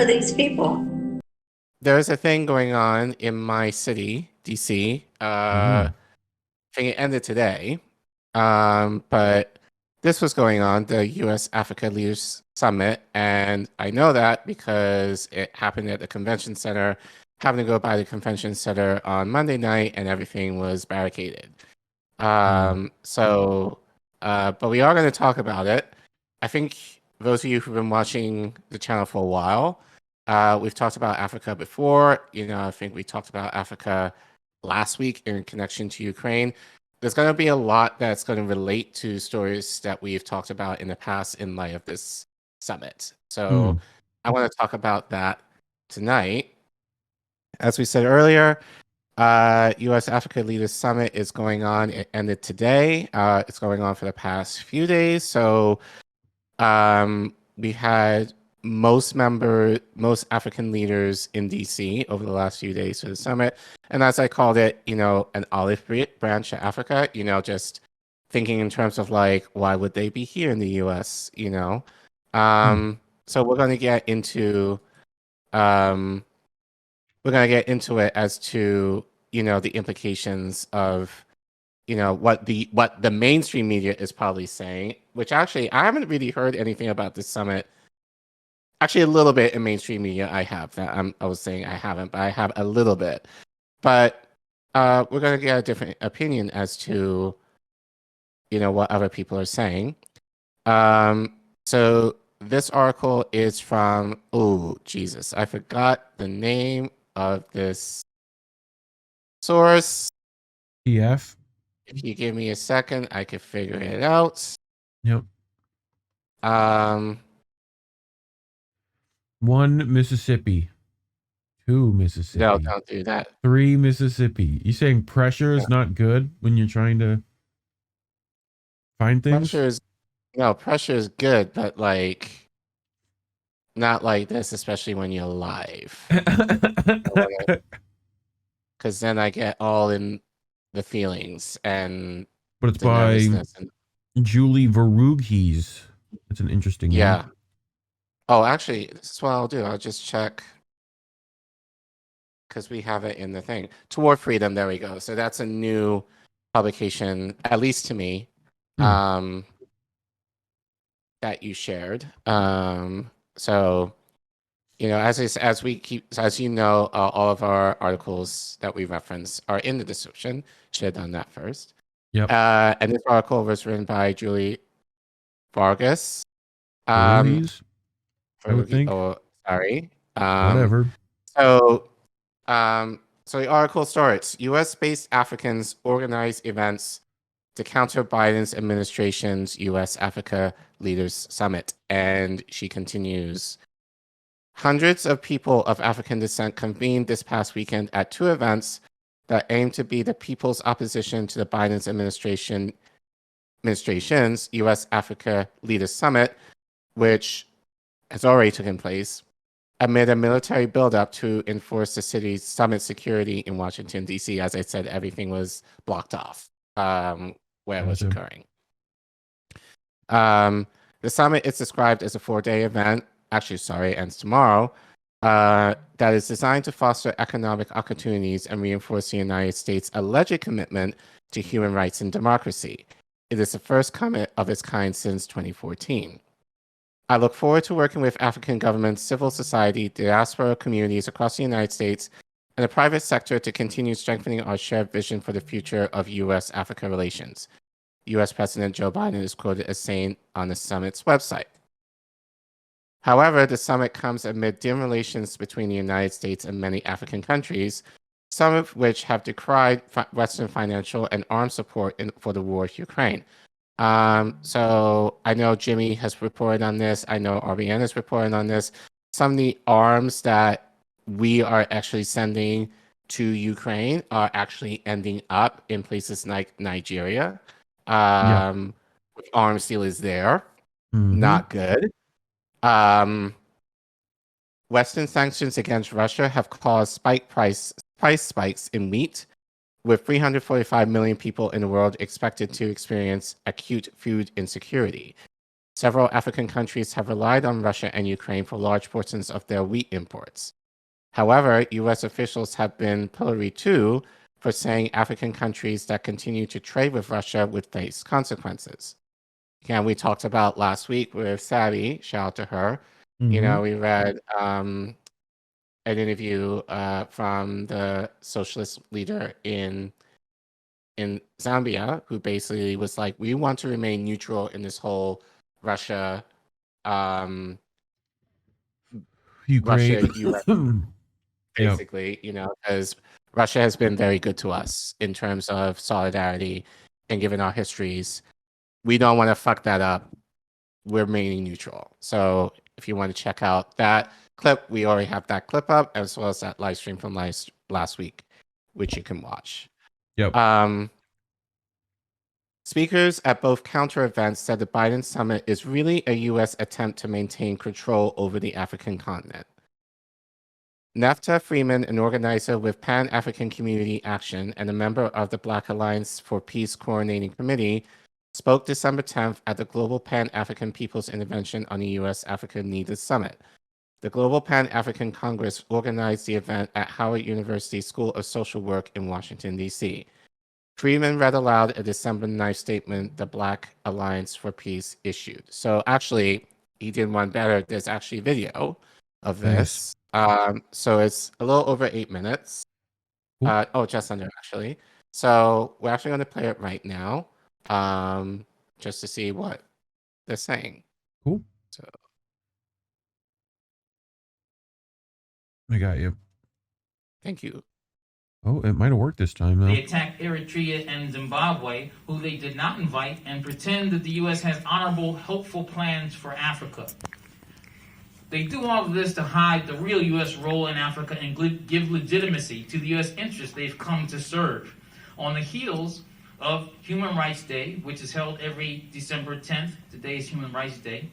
are these people? There's a thing going on in my city, DC. Mm-hmm. I think it ended today. But this was going on, the US Africa Leaders Summit, and I know that because it happened at the convention center. Having to go by the convention center on Monday night, and everything was barricaded. Mm. But we are going to talk about it. I think those of you who've been watching the channel for a while, we've talked about Africa before. I think we talked about Africa last week in connection to Ukraine. There's going to be a lot that's going to relate to stories that we've talked about in the past in light of this summit. So Mm. I want to talk about that tonight. As we said earlier, U.S. Africa Leaders Summit is going on. It ended today. It's going on for the past few days. So we had most African leaders in DC over the last few days for the summit. And as I called it, an olive branch of Africa, just thinking in terms of like, why would they be here in the US? So um, we're going to get into it as to, the implications of what the mainstream media is probably saying, which actually I haven't really heard anything about this summit. Actually, a little bit in mainstream media I have that I was saying I haven't, but I have a little bit. But we're gonna get a different opinion as to what other people are saying. So this article is from Jesus, I forgot the name of this source. PF. If you give me a second, I could figure it out. Yep. Um, 1 Mississippi. 2 Mississippi. no, don't do that. 3 Mississippi. You saying pressure is not good when you're trying to find things? Pressure is good, but like not like this, especially when you're live. Because then I get all in the feelings and but it's the by nervousness and Julie Varughese. That's an interesting yeah. name. Oh, actually, this is what I'll do. I'll just check because we have it in the thing. Toward Freedom, there we go. So that's a new publication, at least to me, that you shared. So as you know, all of our articles that we reference are in the description. Should have done that first. Yep. And this article was written by Julie Vargas. Varughese, I would think. Oh, sorry. Whatever. So the article starts: U.S.-based Africans organize events to counter Biden's administration's U.S. Africa Leaders Summit. And she continues. Hundreds of people of African descent convened this past weekend at 2 events that aim to be the people's opposition to the Biden's administration's U.S. Africa Leaders Summit, which has already taken place, amid a military buildup to enforce the city's summit security in Washington, D.C. As I said, everything was blocked off where it was occurring. The summit is described as a 4-day event. Actually, sorry, ends tomorrow. That is designed to foster economic opportunities and reinforce the United States' alleged commitment to human rights and democracy. It is the first summit of its kind since 2014. I look forward to working with African governments, civil society, diaspora communities across the United States, and the private sector to continue strengthening our shared vision for the future of U.S.-Africa relations. U.S. President Joe Biden is quoted as saying on the summit's website. However, the summit comes amid dim relations between the United States and many African countries, some of which have decried Western financial and arms support for the war in Ukraine. So I know Jimmy has reported on this. I know RBN has reported on this. Some of the arms that we are actually sending to Ukraine are actually ending up in places like Nigeria. Arms deal is there. Not good. Western sanctions against Russia have caused price spikes in wheat, with 345 million people in the world expected to experience acute food insecurity. Several African countries have relied on Russia and Ukraine for large portions of their wheat imports. However, U.S. officials have been pillory too for saying African countries that continue to trade with Russia would face consequences. Again, we talked about last week with Savvy, shout out to her. You know, we read an interview from the socialist leader in Zambia, who basically was like, we want to remain neutral in this whole Russia, Ukraine. US, Yep. basically, you know, because Russia has been very good to us in terms of solidarity and given our histories. We don't want to fuck that up. We're remaining neutral. So if you want to check out that clip, we already have that clip up, as well as that live stream from last week, which you can watch. Yep. Speakers at both counter events said the Biden summit is really a U.S. attempt to maintain control over the African continent. Nefta Freeman, an organizer with Pan-African Community Action and a member of the Black Alliance for Peace Coordinating Committee, spoke December 10th at the Global Pan-African People's Intervention on the U.S.-Africa Needed Summit. The Global Pan-African Congress organized the event at Howard University School of Social Work in Washington, D.C. Freeman read aloud a December 9th statement the Black Alliance for Peace issued. So actually, he did one better. There's actually video of this. Nice. So it's a little over 8 minutes. Just under, actually. So we're actually going to play it right now, just to see what they're saying. Cool. So I got you. Thank you. Oh, it might have worked this time, though. They attack Eritrea and Zimbabwe, who they did not invite, and pretend that the U.S. has honorable, helpful plans for Africa. They do all of this to hide the real U.S. role in Africa and give legitimacy to the U.S. interests they've come to serve. On the heels of Human Rights Day, which is held every December 10th, today is Human Rights Day,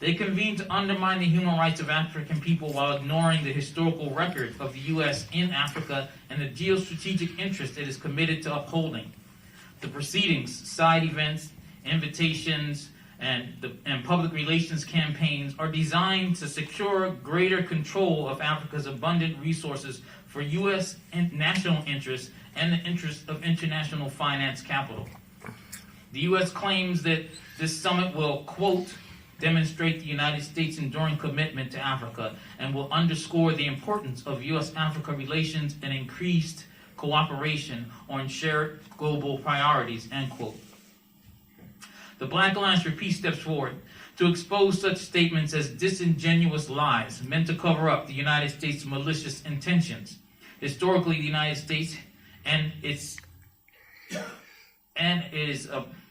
they convene to undermine the human rights of African people while ignoring the historical record of the U.S. in Africa and the geostrategic interest it is committed to upholding. The proceedings, side events, invitations, and public relations campaigns are designed to secure greater control of Africa's abundant resources for U.S. national interests and the interests of international finance capital. The U.S. claims that this summit will, quote, demonstrate the United States' enduring commitment to Africa and will underscore the importance of U.S.-Africa relations and increased cooperation on shared global priorities, end quote. The Black Alliance for Peace steps forward to expose such statements as disingenuous lies meant to cover up the United States' malicious intentions. Historically, the United States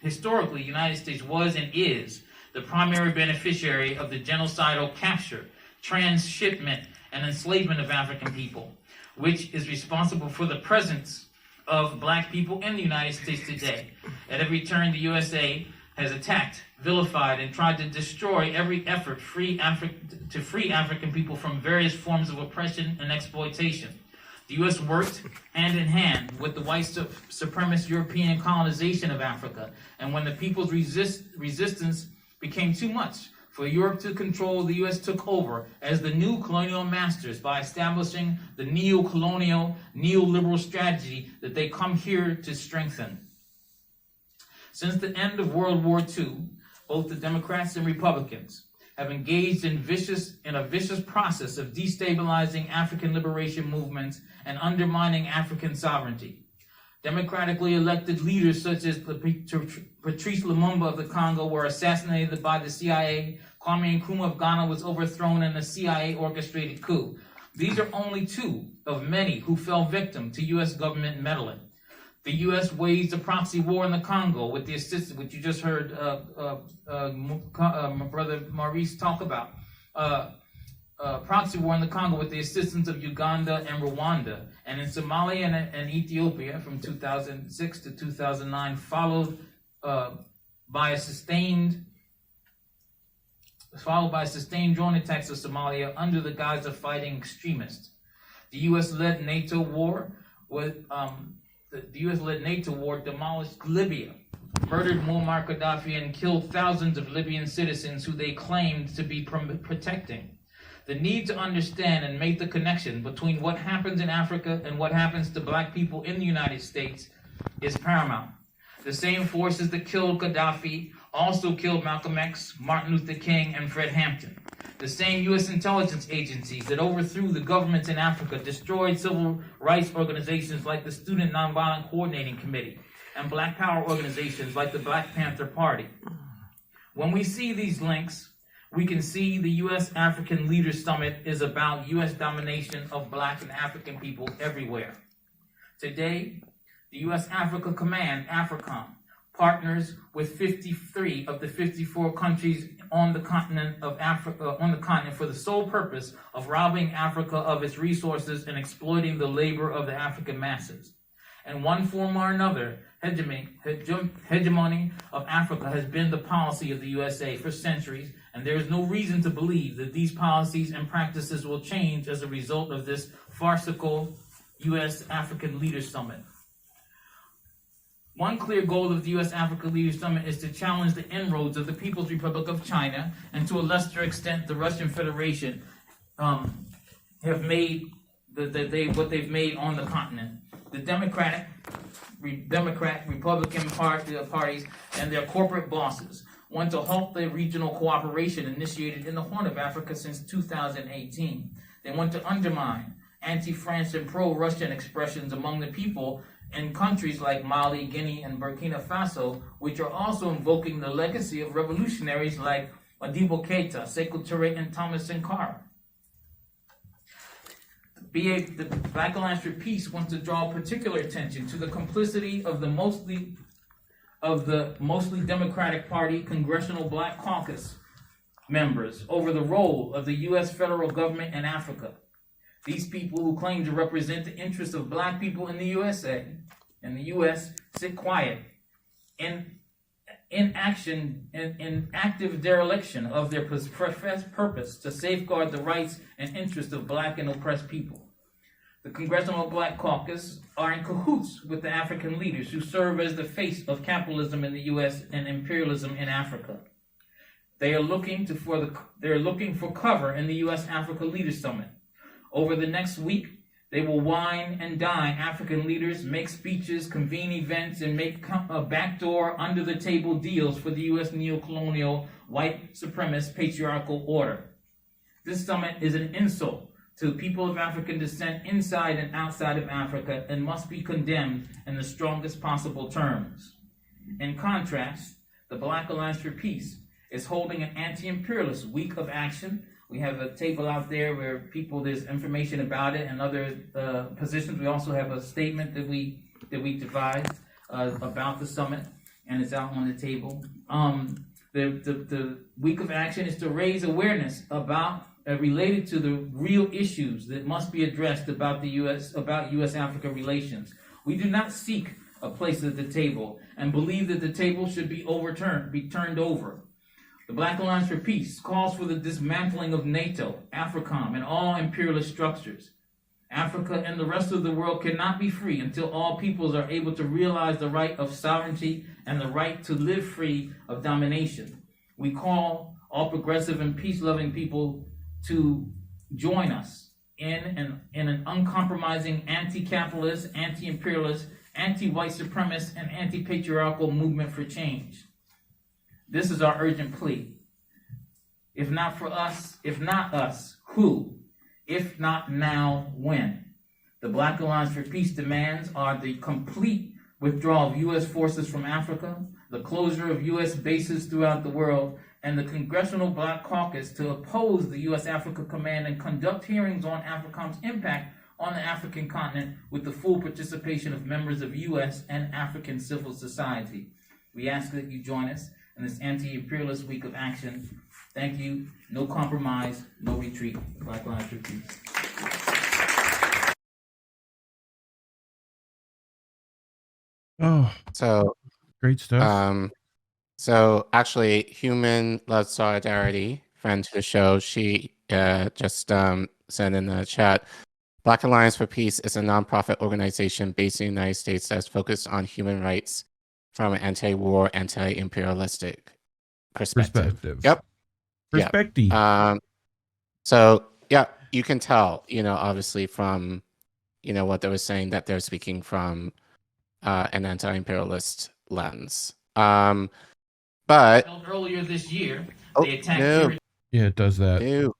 historically, the United States was and is the primary beneficiary of the genocidal capture, transshipment, and enslavement of African people, which is responsible for the presence of Black people in the United States today. At every turn, the USA has attacked, vilified, and tried to destroy every effort to free African people from various forms of oppression and exploitation. The U.S. worked hand in hand with the white supremacist European colonization of Africa, and when the people's resistance became too much for Europe to control, the U.S. took over as the new colonial masters by establishing the neo-colonial, neoliberal strategy that they come here to strengthen. Since the end of World War II, both the Democrats and Republicans have engaged in a vicious process of destabilizing African liberation movements and undermining African sovereignty. Democratically elected leaders such as Patrice Lumumba of the Congo were assassinated by the CIA. Kwame Nkrumah of Ghana was overthrown in a CIA-orchestrated coup. These are only two of many who fell victim to U.S. government meddling. The U.S. waged a proxy war in the Congo with the assistance, which you just heard my brother Maurice talk about. Proxy war in the Congo with the assistance of Uganda and Rwanda, and in Somalia and Ethiopia from 2006 to 2009, followed by sustained drone attacks of Somalia under the guise of fighting extremists. The U.S.-led NATO war demolished Libya murdered Muammar Gaddafi and killed thousands of Libyan citizens who they claimed to be protecting. The need to understand and make the connection between what happens in Africa and what happens to black people in the United States is paramount. The same forces that killed Gaddafi also killed Malcolm X, Martin Luther King, and Fred Hampton. The same U.S. intelligence agencies that overthrew the governments in Africa destroyed civil rights organizations like the Student Nonviolent Coordinating Committee and Black Power organizations like the Black Panther Party. When we see these links, we can see the U.S. African Leaders Summit is about U.S. domination of Black and African people everywhere. Today, the U.S. Africa Command, AFRICOM, partners with 53 of the 54 countries on the continent of Africa, for the sole purpose of robbing Africa of its resources and exploiting the labor of the African masses. In one form or another, hegemony of Africa has been the policy of the USA for centuries, and there is no reason to believe that these policies and practices will change as a result of this farcical U.S. African Leaders Summit. One clear goal of the U.S. Africa Leaders Summit is to challenge the inroads of the People's Republic of China and to a lesser extent the Russian Federation have made what they've made on the continent. The Democrat, Republican parties and their corporate bosses want to halt the regional cooperation initiated in the Horn of Africa since 2018. They want to undermine anti-France and pro-Russian expressions among the people in countries like Mali, Guinea, and Burkina Faso, which are also invoking the legacy of revolutionaries like Modibo Keita, Sekou Touré, and Thomas Sankara. The Black Alliance for Peace wants to draw particular attention to the complicity of the mostly Democratic Party Congressional Black Caucus members over the role of the U.S. federal government in Africa. These people who claim to represent the interests of black people in the USA and the U.S. sit quiet in active dereliction of their professed purpose to safeguard the rights and interests of black and oppressed people. The Congressional Black Caucus are in cahoots with the African leaders who serve as the face of capitalism in the U.S. and imperialism in Africa. They are looking for cover in the U.S. Africa Leaders Summit. Over the next week, they will wine and dine African leaders, make speeches, convene events, and make backdoor, under-the-table deals for the U.S. neocolonial, white supremacist, patriarchal order. This summit is an insult to the people of African descent inside and outside of Africa and must be condemned in the strongest possible terms. In contrast, the Black Alliance for Peace is holding an anti-imperialist week of action. We have a table out there where there's information about it and other positions. We also have a statement that we devised about the summit, and it's out on the table. The week of action is to raise awareness about related to the real issues that must be addressed about U.S.-Africa relations. We do not seek a place at the table and believe that the table should be turned over. The Black Alliance for Peace calls for the dismantling of NATO, AFRICOM, and all imperialist structures. Africa and the rest of the world cannot be free until all peoples are able to realize the right of sovereignty and the right to live free of domination. We call all progressive and peace-loving people to join us in an uncompromising anti-capitalist, anti-imperialist, anti-white supremacist, and anti-patriarchal movement for change. This is our urgent plea. If not for us, if not us, who? If not now, when? The Black Alliance for Peace demands are the complete withdrawal of U.S. forces from Africa, the closure of U.S. bases throughout the world, and the Congressional Black Caucus to oppose the U.S. Africa Command and conduct hearings on AFRICOM's impact on the African continent with the full participation of members of U.S. and African civil society. We ask that you join us in this anti-imperialist week of action. Thank you. No compromise, no retreat. Black Lives for Peace. Oh, So, great stuff. so actually, Human Love Solidarity, friend to the show, she just sent in the chat. Black Alliance for Peace is a nonprofit organization based in the United States that's focused on human rights from an anti-war, anti-imperialistic perspective. Perspective. Yep. Perspective. So yeah, you can tell, obviously from, what they were saying, that they're speaking from an anti-imperialist lens. But earlier this year, oh, they attacked no, Yeah, it does that. no.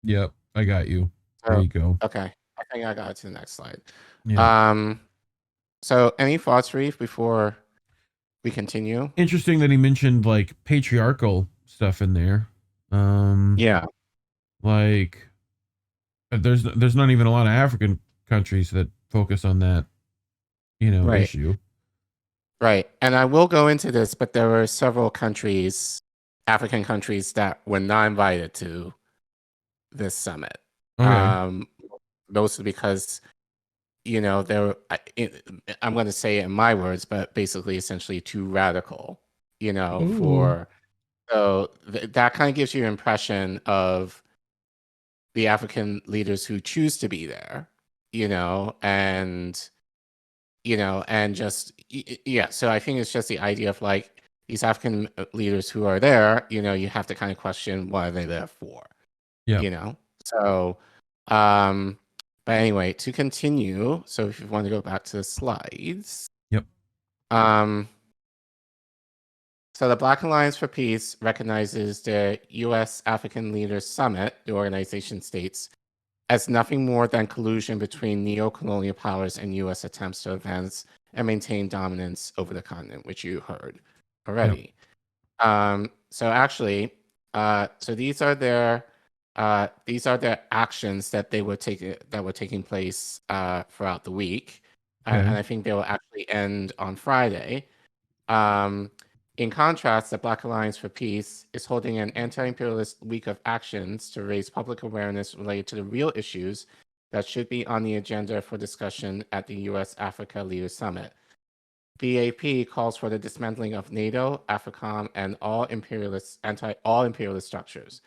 Yep, I got you. There Oh, you go. okay, I think I got it to the next slide. Yeah. So any thoughts, Reef, before we continue? Interesting that he mentioned like patriarchal stuff in there. Yeah, Like there's not even a lot of African countries that focus on that, right, issue. right. And I will go into this, but there were several countries, African countries, that were not invited to this summit. Okay. Mostly because, they're, I'm going to say it in my words, but basically essentially too radical, Ooh. for, so that kind of gives you an impression of the African leaders who choose to be there, and, and just, yeah. So I think it's just the idea of like these African leaders who are there, you have to kind of question what are they there for, Yeah. So, but anyway, to continue, so if you want to go back to the slides. Yep. So the Black Alliance for Peace recognizes the U.S. African Leaders Summit, the organization states, as nothing more than collusion between neo-colonial powers and U.S. attempts to advance and maintain dominance over the continent, which you heard already. So actually, so these are their actions that were taking place throughout the week, and I think they will actually end on Friday. In contrast, the Black Alliance for Peace is holding an anti-imperialist week of actions to raise public awareness related to the real issues that should be on the agenda for discussion at the U.S.-Africa Leaders Summit. BAP calls for the dismantling of NATO, AFRICOM, and all imperialist structures.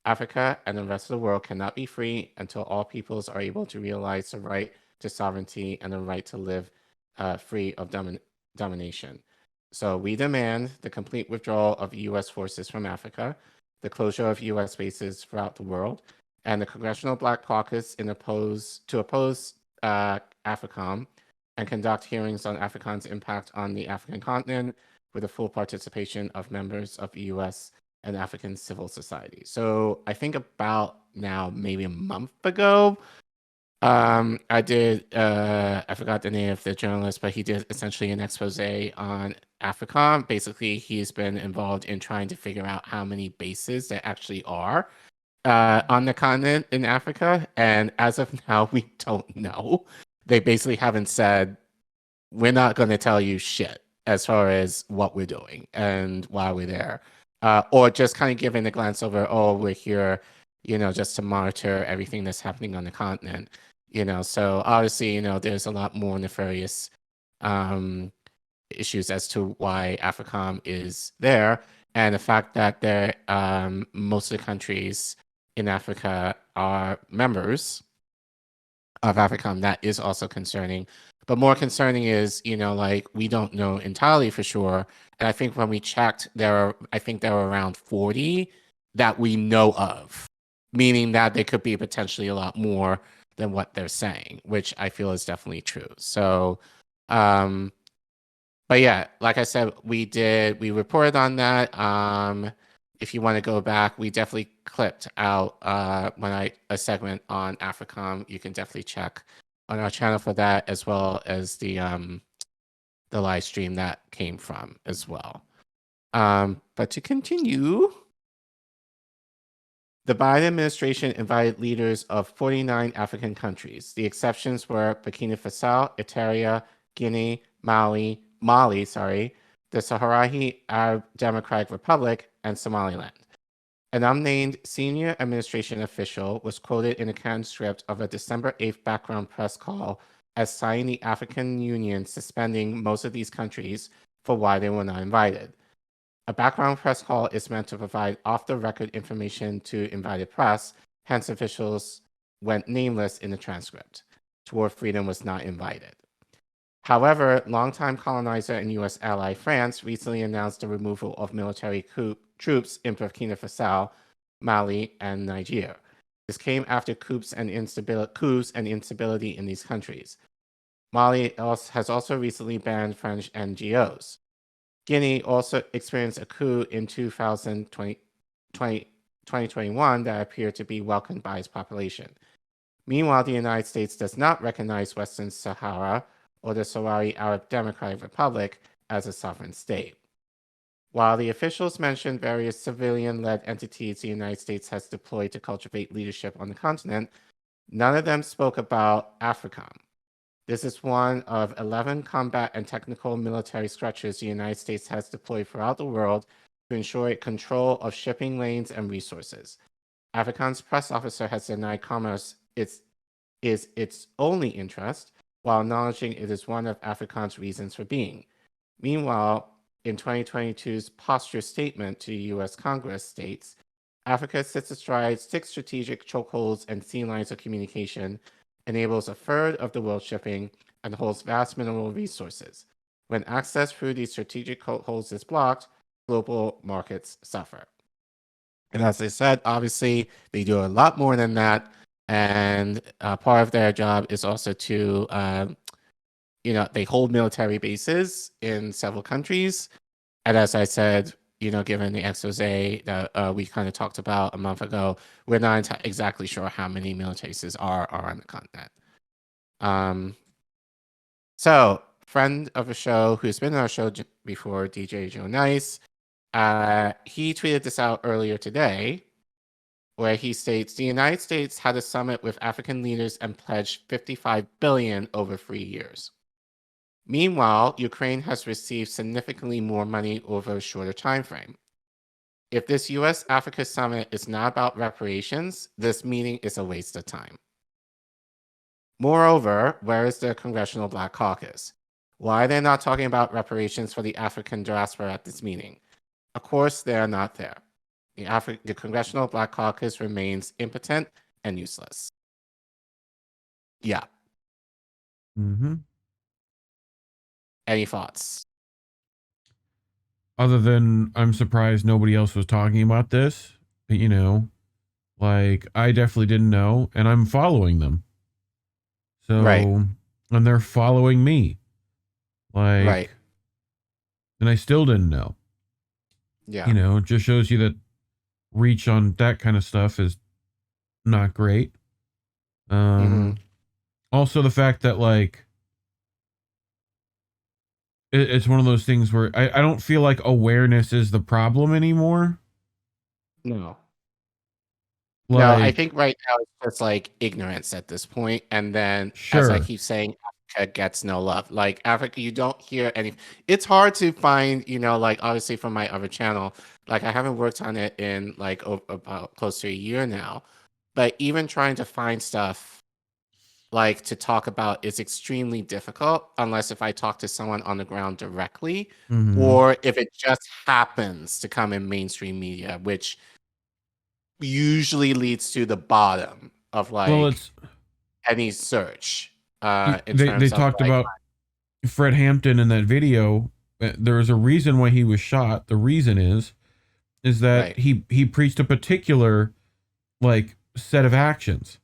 Africa and the rest of the world cannot be free until all peoples are able to realize the right to sovereignty and the right to live free of domination. So we demand the complete withdrawal of U.S. forces from Africa, the closure of U.S. bases throughout the world, and the Congressional Black Caucus to oppose AFRICOM and conduct hearings on AFRICOM's impact on the African continent with the full participation of members of the U.S. and African civil society. So I think about now, maybe a month ago, I did, I forgot the name of the journalist, but he did essentially an expose on AFRICOM. Basically, he's been involved in trying to figure out how many bases there actually are on the continent in Africa. And as of now, we don't know. They basically haven't said, we're not going to tell you shit as far as what we're doing and why we're there. Or just kind of giving a glance over, oh, we're here, just to monitor everything that's happening on the continent. So obviously, there's a lot more nefarious issues as to why AFRICOM is there. And the fact that most of the countries in Africa are members of AFRICOM, that is also concerning. But more concerning is, like, we don't know entirely for sure. And I think when we checked, there were around 40 that we know of, meaning that there could be potentially a lot more than what they're saying, which I feel is definitely true. So, but yeah, like I said, we reported on that. If you want to go back, we definitely clipped out a segment on AFRICOM. You can definitely check on our channel for that, as well as the live stream that came from as well. But to continue, the Biden administration invited leaders of 49 African countries. The exceptions were Burkina Faso, Eritrea, Guinea, Mali, the Sahrawi Arab Democratic Republic, and Somaliland. An unnamed senior administration official was quoted in a transcript of a December 8th background press call as citing the African Union suspending most of these countries for why they were not invited. A background press call is meant to provide off-the-record information to invited press, hence officials went nameless in the transcript. Toward Freedom was not invited. However, longtime colonizer and U.S. ally France recently announced the removal of military troops in Burkina Faso, Mali, and Niger. This came after coups and instability in these countries. Mali has also recently banned French NGOs. Guinea also experienced a coup in 2021 that appeared to be welcomed by its population. Meanwhile, the United States does not recognize Western Sahara or the Sahrawi Arab Democratic Republic as a sovereign state. While the officials mentioned various civilian-led entities the United States has deployed to cultivate leadership on the continent, none of them spoke about AFRICOM. This is one of 11 combat and technical military structures the United States has deployed throughout the world to ensure control of shipping lanes and resources. AFRICOM's press officer has denied commerce is its only interest, while acknowledging it is one of AFRICOM's reasons for being. Meanwhile, in 2022's posture statement to the U.S. Congress states, Africa sits astride 6 strategic chokeholds and sea lines of communication, enables a third of the world's shipping, and holds vast mineral resources. When access through these strategic chokeholds is blocked, global markets suffer. And as I said, obviously, they do a lot more than that. And part of their job is also to, they hold military bases in several countries. And as I said, given the expose that we kind of talked about a month ago, we're not exactly sure how many military bases are on the continent. So, friend of the show who's been on our show before, DJ Joe Nice, he tweeted this out earlier today, where he states, the United States had a summit with African leaders and pledged $55 billion over 3 years. Meanwhile, Ukraine has received significantly more money over a shorter time frame. If this U.S.-Africa summit is not about reparations, this meeting is a waste of time. Moreover, where is the Congressional Black Caucus? Why are they not talking about reparations for the African diaspora at this meeting? Of course, they are not there. The Congressional Black Caucus remains impotent and useless. Yeah. Mm-hmm. Any thoughts? Other than I'm surprised nobody else was talking about this, I definitely didn't know, and I'm following them. So, right. And they're following me. Right. And I still didn't know. Yeah. It just shows you that reach on that kind of stuff is not great. Also the fact that it's one of those things where I don't feel like awareness is the problem anymore. No. No, I think right now it's just ignorance at this point. And then, as I keep saying, Africa gets no love. Africa, you don't hear any. It's hard to find, obviously from my other channel, I haven't worked on it in about close to a year now. But even trying to find stuff to talk about is extremely difficult unless if I talk to someone on the ground directly, or if it just happens to come in mainstream media, which usually leads to the bottom of any search. They talked about Fred Hampton in that video. There is a reason why he was shot. The reason is that he preached a particular set of actions.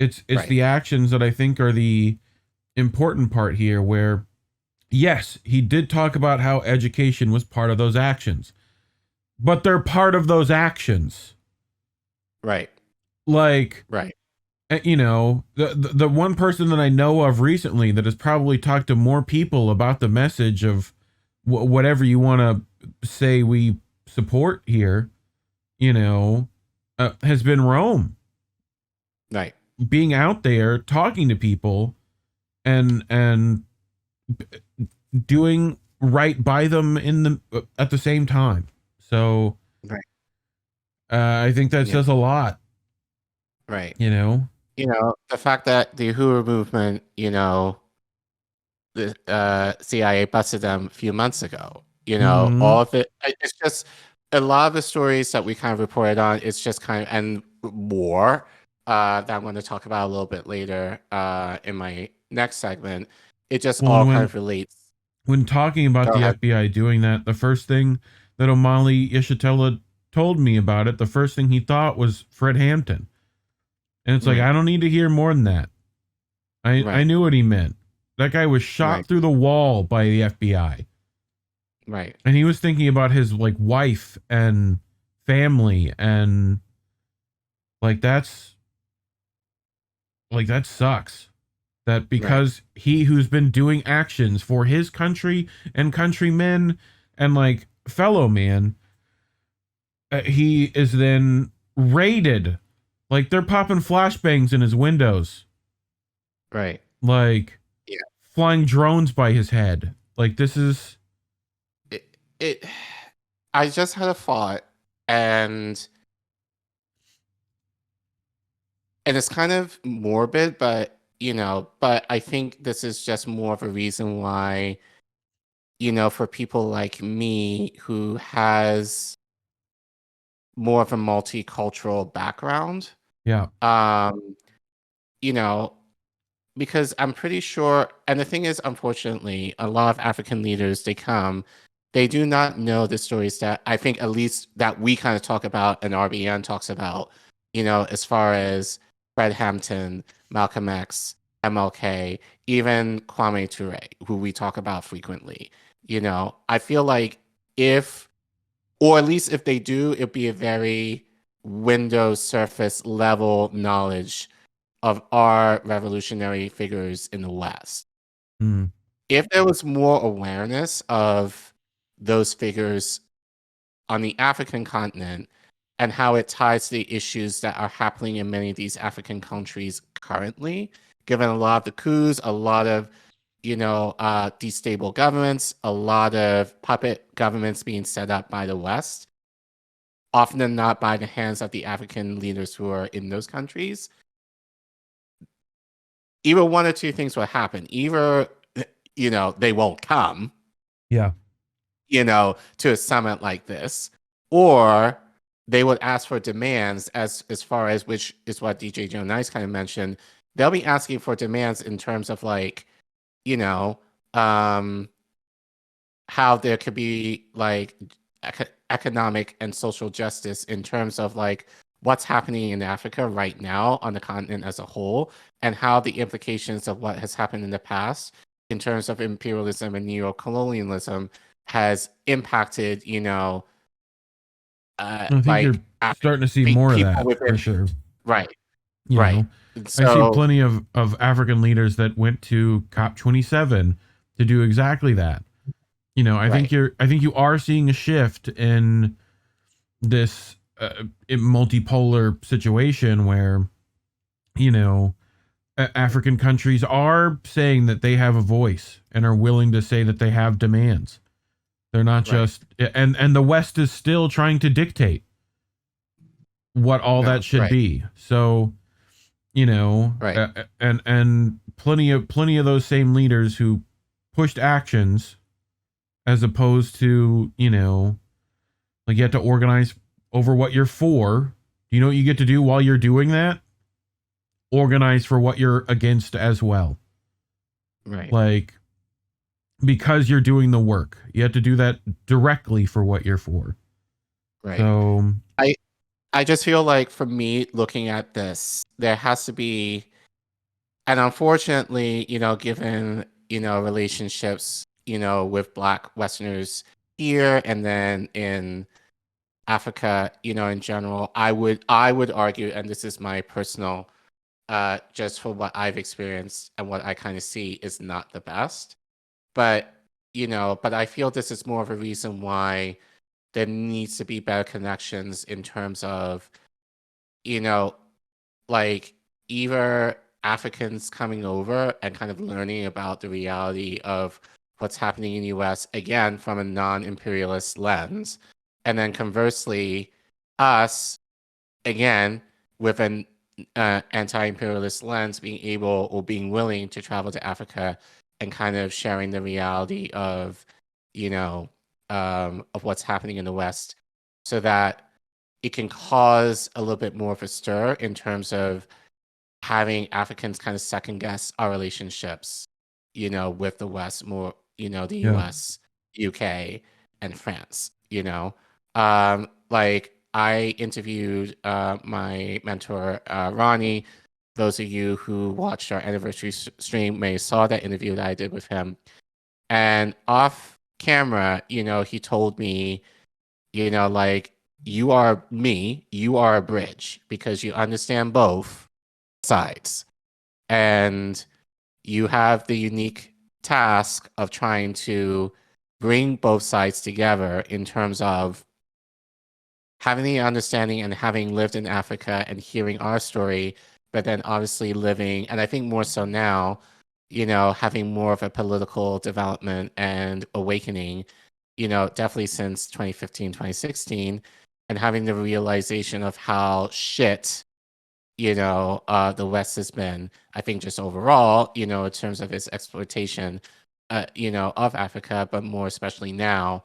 It's the actions that I think are the important part here, where yes, he did talk about how education was part of those actions, but they're part of those actions. Right. The one person that I know of recently that has probably talked to more people about the message of whatever you want to say we support here, has been Rome. Right. Being out there talking to people and doing right by them at the same time. So I think that says a lot. Right. The fact that the Uhuru movement, the CIA busted them a few months ago, all of it, it's just a lot of the stories that we kind of reported on, it's just kind of, and war, that I'm going to talk about a little bit later in my next segment, it just Well, all kind of relates. When talking about the FBI doing that, the first thing that Omali Yeshitela told me about it, the first thing he thought was Fred Hampton. And it's like, I don't need to hear more than that. I knew what he meant. That guy was shot through the wall by the FBI. Right. And he was thinking about his like wife and family, and like that sucks. That because he who's been doing actions for his country and countrymen and like fellow man, he is then raided. Like they're popping flashbangs in his windows. Right. Like flying drones by his head. Like this is it. I just had a thought, and it's kind of morbid, but but I think this is just more of a reason why, for people like me who has more of a multicultural background. Yeah. Because I'm pretty sure, and the thing is, unfortunately, a lot of African leaders, they do not know the stories that I think at least that we kind of talk about and RBN talks about, as far as Fred Hampton, Malcolm X, MLK, even Kwame Ture, who we talk about frequently. I feel like or at least if they do, it'd be a very Windows surface level knowledge of our revolutionary figures in the West. Mm. If there was more awareness of those figures on the African continent and how it ties to the issues that are happening in many of these African countries currently, given a lot of the coups, a lot of destable governments, a lot of puppet governments being set up by the West, often than not by the hands of the African leaders who are in those countries. Either one or two things will happen. Either, they won't come, to a summit like this, or they would ask for demands as far as, which is what DJ Joe Nice kind of mentioned. They'll be asking for demands in terms of like, how there could be like economic and social justice in terms of like what's happening in Africa right now on the continent as a whole, and how the implications of what has happened in the past in terms of imperialism and neo-colonialism has impacted, I think you're starting to see more of that for sure. Right. I see plenty of African leaders that went to COP27 to do exactly that. I think you are seeing a shift in this multipolar situation where, African countries are saying that they have a voice and are willing to say that they have demands. They're not just, and the West is still trying to dictate what all that should be. So, and plenty of those same leaders who pushed actions as opposed to, like you have to organize over what you're for. Do you know what you get to do while you're doing that? Organize for what you're against as well. Right. Like, because you're doing the work, you have to do that directly for what you're for. Right. So I just feel like for me, looking at this, there has to be, and unfortunately, given, relationships, with Black Westerners here and then in Africa, in general, I would argue, and this is my personal, just for what I've experienced and what I kind of see, is not the best. But, but I feel this is more of a reason why there needs to be better connections in terms of, like either Africans coming over and kind of learning about the reality of what's happening in the US, again, from a non-imperialist lens. And then conversely, us, again, with an anti-imperialist lens, being able or being willing to travel to Africa and kind of sharing the reality of, of what's happening in the West, so that it can cause a little bit more of a stir in terms of having Africans kind of second guess our relationships, with the West more, the Yeah. US, UK, and France, like I interviewed my mentor, Ronnie. Those of you who watched our anniversary stream may saw that interview that I did with him. And off camera, he told me, like, you are me, you are a bridge because you understand both sides. And you have the unique task of trying to bring both sides together in terms of having the understanding and having lived in Africa and hearing our story, but then obviously living, and I think more so now, having more of a political development and awakening, definitely since 2015, 2016, and having the realization of how shit, the West has been, I think just overall, in terms of its exploitation, of Africa, but more especially now,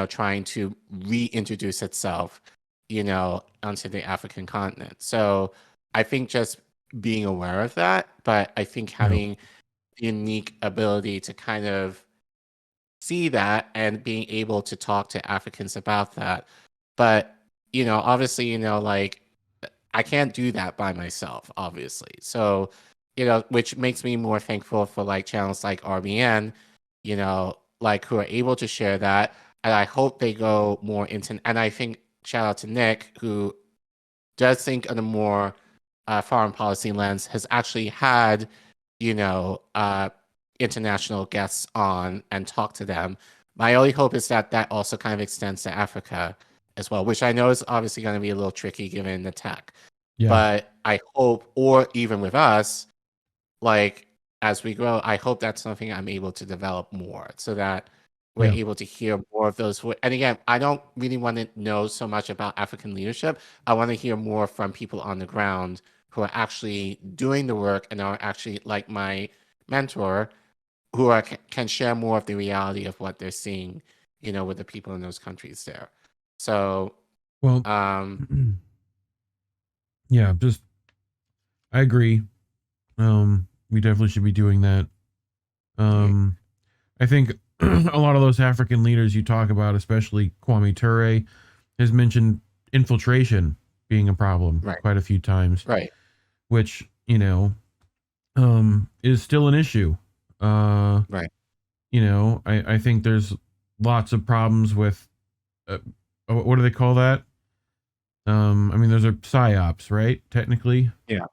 trying to reintroduce itself, onto the African continent. So I think just being aware of that, but I think having the unique ability to kind of see that and being able to talk to Africans about that. But, obviously, like I can't do that by myself, obviously. So, which makes me more thankful for like channels like RBN, like who are able to share that. And I hope they go more into, and I think shout out to Nick, who does think on a more foreign policy lens, has actually had, international guests on and talk to them. My only hope is that that also kind of extends to Africa as well, which I know is obviously going to be a little tricky given the tech. Yeah. But I hope, or even with us, like as we grow, I hope that's something I'm able to develop more so that we're able to hear more of those. And again, I don't really want to know so much about African leadership. I want to hear more from people on the ground who are actually doing the work and are actually like my mentor, who are can share more of the reality of what they're seeing, with the people in those countries there. So, well, yeah, just I agree. We definitely should be doing that. I think a lot of those African leaders you talk about, especially Kwame Ture, has mentioned infiltration being a problem quite a few times. Right. Which, is still an issue. Right. I think there's lots of problems with what do they call that? I mean, those are psyops, right? Technically. Yeah.